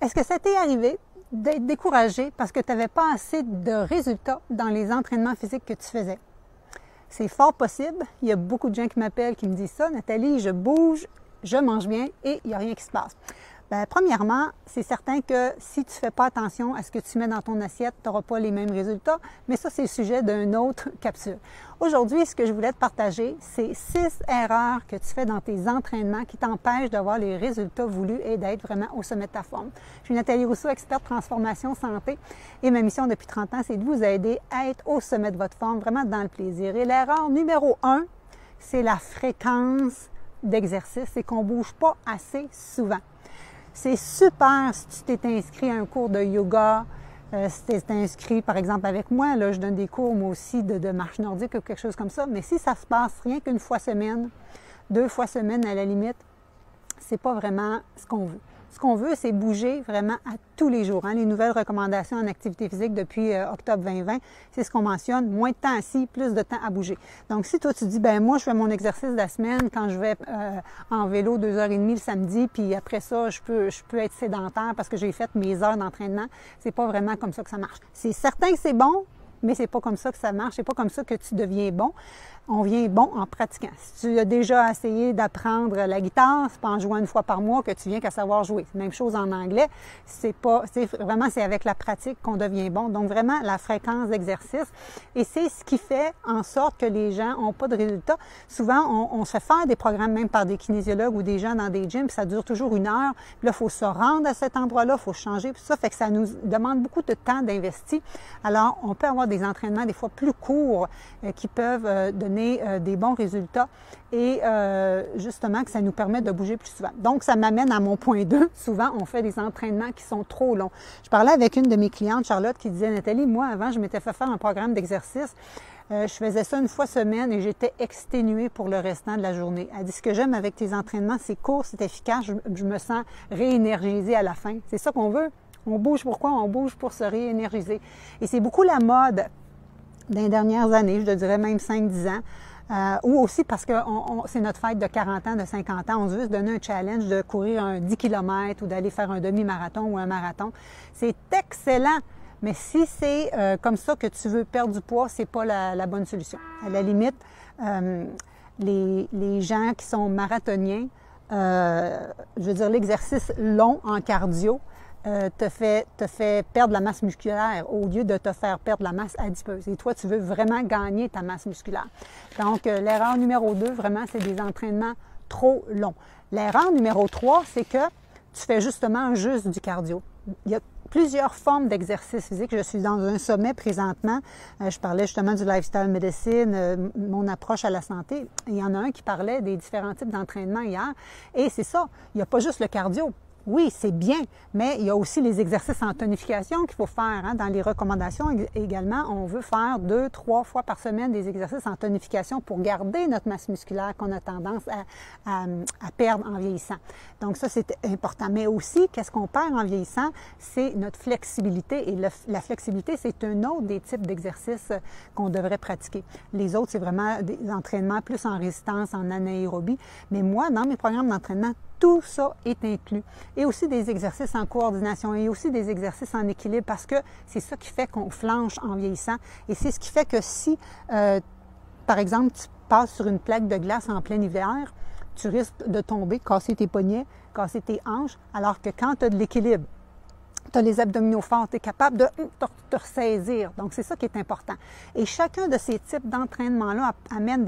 Est-ce que ça t'est arrivé d'être découragé parce que tu n'avais pas assez de résultats dans les entraînements physiques que tu faisais? C'est fort possible. Il y a beaucoup de gens qui m'appellent, qui me disent ça. Nathalie, je bouge, je mange bien et il n'y a rien qui se passe. Bien, premièrement, c'est certain que si tu ne fais pas attention à ce que tu mets dans ton assiette, tu n'auras pas les mêmes résultats, mais ça, c'est le sujet d'une autre capsule. Aujourd'hui, ce que je voulais te partager, c'est 6 erreurs que tu fais dans tes entraînements qui t'empêchent d'avoir les résultats voulus et d'être vraiment au sommet de ta forme. Je suis Nathalie Rousseau, experte transformation santé, et ma mission depuis 30 ans, c'est de vous aider à être au sommet de votre forme, vraiment dans le plaisir. Et l'erreur numéro 1, c'est la fréquence d'exercice, c'est qu'on ne bouge pas assez souvent. C'est super si tu t'es inscrit à un cours de yoga, si tu t'es inscrit par exemple avec moi, là je donne des cours moi aussi de marche nordique ou quelque chose comme ça, mais si ça se passe rien qu'une fois semaine, 2 fois semaine à la limite, c'est pas vraiment ce qu'on veut. Ce qu'on veut, c'est bouger vraiment à tous les jours. Les nouvelles recommandations en activité physique depuis octobre 2020, c'est ce qu'on mentionne, moins de temps assis, plus de temps à bouger. Donc, si toi, tu dis, ben moi, je fais mon exercice de la semaine quand je vais en vélo 2h30 le samedi, puis après ça, je peux être sédentaire parce que j'ai fait mes heures d'entraînement, c'est pas vraiment comme ça que ça marche. C'est certain que c'est bon, mais c'est pas comme ça que ça marche, c'est pas comme ça que tu deviens bon. On vient bon en pratiquant. Si tu as déjà essayé d'apprendre la guitare, c'est pas en jouant une fois par mois que tu viens qu'à savoir jouer. Même chose en anglais, c'est avec la pratique qu'on devient bon. Donc vraiment la fréquence d'exercice, et c'est ce qui fait en sorte que les gens n'ont pas de résultats. Souvent, on se fait faire des programmes même par des kinésiologues ou des gens dans des gyms, puis ça dure toujours 1 heure. Puis là, il faut se rendre à cet endroit-là, il faut changer, puis ça fait que ça nous demande beaucoup de temps d'investi. Alors, on peut avoir des entraînements des fois plus courts qui peuvent donner des bons résultats et justement que ça nous permet de bouger plus souvent. Donc, ça m'amène à mon point 2. Souvent, on fait des entraînements qui sont trop longs. Je parlais avec une de mes clientes, Charlotte, qui disait, Nathalie, moi, avant, je m'étais fait faire un programme d'exercice. Je faisais ça 1 fois semaine et j'étais exténuée pour le restant de la journée. Elle dit, ce que j'aime avec tes entraînements, c'est court, c'est efficace, je me sens réénergisée à la fin. C'est ça qu'on veut. On bouge pourquoi? On bouge pour se réénergiser. Et c'est beaucoup la mode dans les dernières années, je te dirais même 5-10 ans, ou aussi parce que c'est notre fête de 40 ans, de 50 ans, on veut se donner un challenge de courir un 10 km ou d'aller faire un demi-marathon ou un marathon. C'est excellent, mais si c'est comme ça que tu veux perdre du poids, c'est pas la bonne solution. À la limite, les gens qui sont marathoniens, je veux dire l'exercice long en cardio, te fait perdre la masse musculaire au lieu de te faire perdre la masse adipeuse. Et toi, tu veux vraiment gagner ta masse musculaire. Donc, l'erreur numéro 2, vraiment, c'est des entraînements trop longs. L'erreur numéro 3, c'est que tu fais justement juste du cardio. Il y a plusieurs formes d'exercice physique. Je suis dans un sommet présentement. Je parlais justement du lifestyle medicine, mon approche à la santé. Il y en a un qui parlait des différents types d'entraînement hier. Et c'est ça, il n'y a pas juste le cardio. Oui, c'est bien, mais il y a aussi les exercices en tonification qu'il faut faire. Dans les recommandations également, on veut faire 2-3 fois par semaine des exercices en tonification pour garder notre masse musculaire qu'on a tendance à perdre en vieillissant. Donc ça, c'est important. Mais aussi, qu'est-ce qu'on perd en vieillissant? C'est notre flexibilité. Et la flexibilité, c'est un autre des types d'exercices qu'on devrait pratiquer. Les autres, c'est vraiment des entraînements plus en résistance, en anaérobie. Mais moi, dans mes programmes d'entraînement, tout ça est inclus. Et aussi des exercices en coordination et aussi des exercices en équilibre parce que c'est ça qui fait qu'on flanche en vieillissant. Et c'est ce qui fait que si, par exemple, tu passes sur une plaque de glace en plein hiver, tu risques de tomber, casser tes poignets, casser tes hanches, alors que quand tu as de l'équilibre, tu as les abdominaux forts, tu es capable de te ressaisir. Donc, c'est ça qui est important. Et chacun de ces types d'entraînement-là amène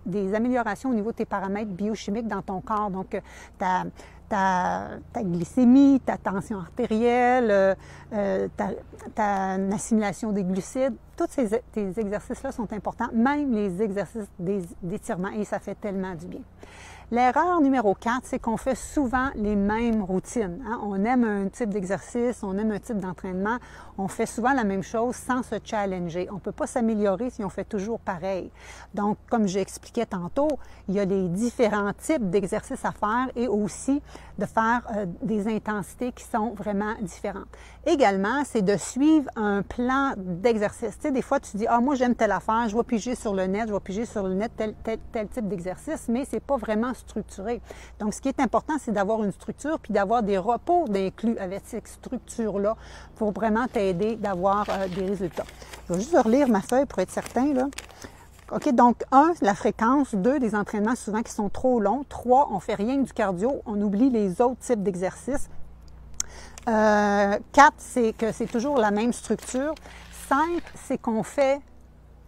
des améliorations au niveau de tes paramètres biochimiques dans ton corps. Donc, ta glycémie, ta tension artérielle, ta assimilation des glucides. Tous tes exercices-là sont importants, même les exercices d'étirement, et ça fait tellement du bien. L'erreur numéro 4, c'est qu'on fait souvent les mêmes routines. On aime un type d'exercice, on aime un type d'entraînement, on fait souvent la même chose sans se challenger. On ne peut pas s'améliorer si on fait toujours pareil. Donc, comme j'expliquais tantôt, il y a les différents types d'exercices à faire et aussi de faire des intensités qui sont vraiment différentes. Également, c'est de suivre un plan d'exercice. Tu sais, des fois, tu dis « Ah, moi, j'aime telle affaire, je vais piger sur le net tel type d'exercice », mais c'est pas vraiment structuré. Donc, ce qui est important, c'est d'avoir une structure puis d'avoir des repos d'inclus avec cette structure-là pour vraiment t'aider d'avoir des résultats. Je vais juste relire ma feuille pour être certain, là. OK, donc 1, la fréquence. 2, des entraînements souvent qui sont trop longs. 3, on fait rien que du cardio, on oublie les autres types d'exercices. 4, c'est que c'est toujours la même structure. 5, c'est qu'on fait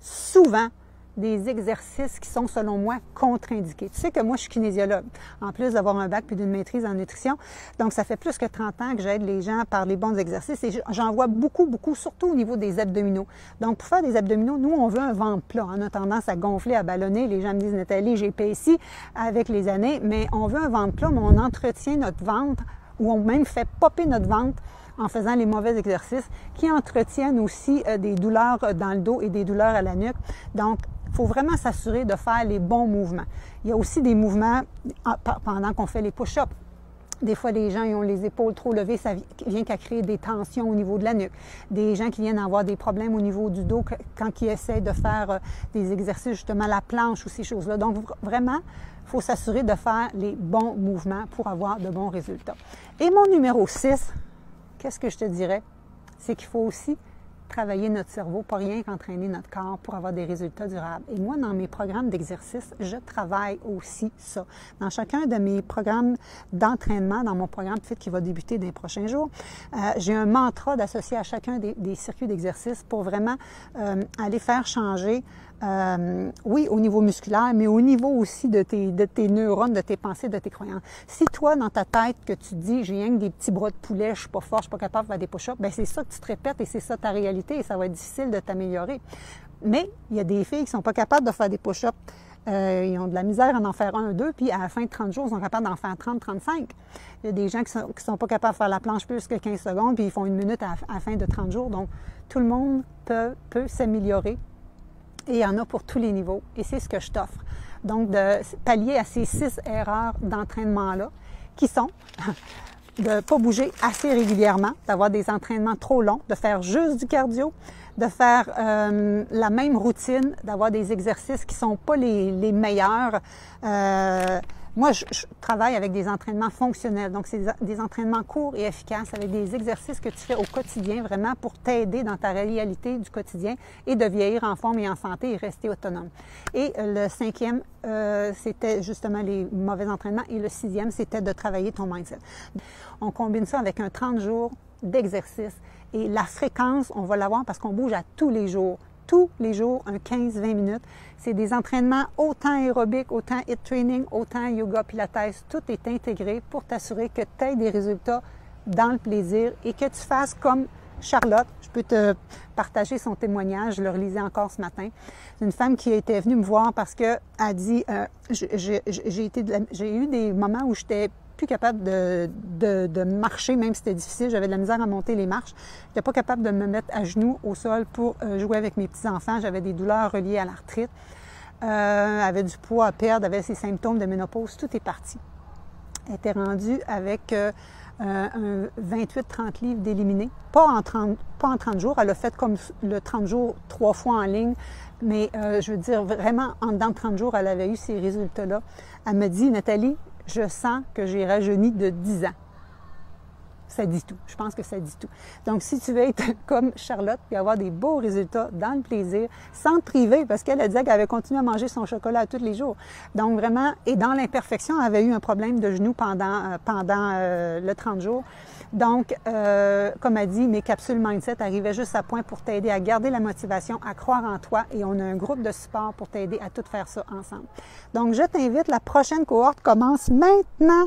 souvent des exercices qui sont, selon moi, contre-indiqués. Tu sais que moi, je suis kinésiologue, en plus d'avoir un bac puis d'une maîtrise en nutrition. Donc, ça fait plus que 30 ans que j'aide les gens par les bons exercices et j'en vois beaucoup, surtout au niveau des abdominaux. Donc, pour faire des abdominaux, nous, on veut un ventre plat. On a tendance à gonfler, à ballonner. Les gens me disent, Nathalie, j'ai épaissi avec les années, mais on veut un ventre plat, mais on entretient notre ventre ou on même fait popper notre ventre en faisant les mauvais exercices qui entretiennent aussi des douleurs dans le dos et des douleurs à la nuque. Donc, il faut vraiment s'assurer de faire les bons mouvements. Il y a aussi des mouvements pendant qu'on fait les push-ups. Des fois, les gens ils ont les épaules trop levées, ça vient qu'à créer des tensions au niveau de la nuque. Des gens qui viennent avoir des problèmes au niveau du dos quand ils essaient de faire des exercices, justement, à la planche ou ces choses-là. Donc, vraiment, il faut s'assurer de faire les bons mouvements pour avoir de bons résultats. Et mon numéro 6, qu'est-ce que je te dirais? C'est qu'il faut aussi travailler notre cerveau, pas rien qu'entraîner notre corps pour avoir des résultats durables. Et moi, dans mes programmes d'exercice, je travaille aussi ça. Dans chacun de mes programmes d'entraînement, dans mon programme FIT qui va débuter dans les prochains jours, j'ai un mantra d'associer à chacun des circuits d'exercice pour vraiment aller faire changer, oui, au niveau musculaire, mais au niveau aussi de tes neurones, de tes pensées, de tes croyances. Si toi, dans ta tête, que tu te dis, j'ai rien que des petits bras de poulet, je suis pas fort, je suis pas capable de faire des push-ups, bien, c'est ça que tu te répètes et c'est ça ta réalité et ça va être difficile de t'améliorer. Mais il y a des filles qui sont pas capables de faire des push-ups. Ils ont de la misère à en faire 1, 2, puis à la fin de 30 jours, ils sont capables d'en faire 30, 35. Il y a des gens qui sont pas capables de faire la planche plus que 15 secondes, puis ils font 1 minute à la fin de 30 jours. Donc, tout le monde peut s'améliorer. Et il y en a pour tous les niveaux. Et c'est ce que je t'offre. Donc, de pallier à ces 6 erreurs d'entraînement-là, qui sont de ne pas bouger assez régulièrement, d'avoir des entraînements trop longs, de faire juste du cardio, de faire la même routine, d'avoir des exercices qui ne sont pas les meilleurs. Moi, je travaille avec des entraînements fonctionnels, donc c'est des entraînements courts et efficaces avec des exercices que tu fais au quotidien vraiment pour t'aider dans ta réalité du quotidien et de vieillir en forme et en santé et rester autonome. Et le 5e, c'était justement les mauvais entraînements et le 6e, c'était de travailler ton mindset. On combine ça avec un 30 jours d'exercice et la fréquence, on va l'avoir parce qu'on bouge à tous les jours. Tous les jours, un 15-20 minutes. C'est des entraînements autant aérobiques, autant HIIT training, autant yoga, pilates. Tout est intégré pour t'assurer que tu aies des résultats dans le plaisir et que tu fasses comme Charlotte. Je peux te partager son témoignage, je le relisais encore ce matin. C'est une femme qui était venue me voir parce qu'elle dit j'ai eu des moments où j'étais plus capable de marcher, même si c'était difficile. J'avais de la misère à monter les marches. Je n'étais pas capable de me mettre à genoux au sol pour jouer avec mes petits-enfants. J'avais des douleurs reliées à l'arthrite. Avait du poids à perdre, avait ses symptômes de ménopause. Tout est parti. Elle était rendue avec un 28-30 livres d'éliminés. Pas en 30 jours. Elle a fait comme le 30 jours 3 fois en ligne. Mais je veux dire, vraiment, en dedans de 30 jours, elle avait eu ces résultats-là. Elle me dit, Nathalie, je sens que j'ai rajeuni de 10 ans. Ça dit tout. Je pense que ça dit tout. Donc, si tu veux être comme Charlotte et avoir des beaux résultats dans le plaisir, sans te priver, parce qu'elle a dit qu'elle avait continué à manger son chocolat tous les jours. Donc, vraiment, et dans l'imperfection, elle avait eu un problème de genou pendant le 30 jours. Donc, comme elle dit, mes capsules Mindset arrivaient juste à point pour t'aider à garder la motivation, à croire en toi et on a un groupe de support pour t'aider à tout faire ça ensemble. Donc, je t'invite, la prochaine cohorte commence maintenant.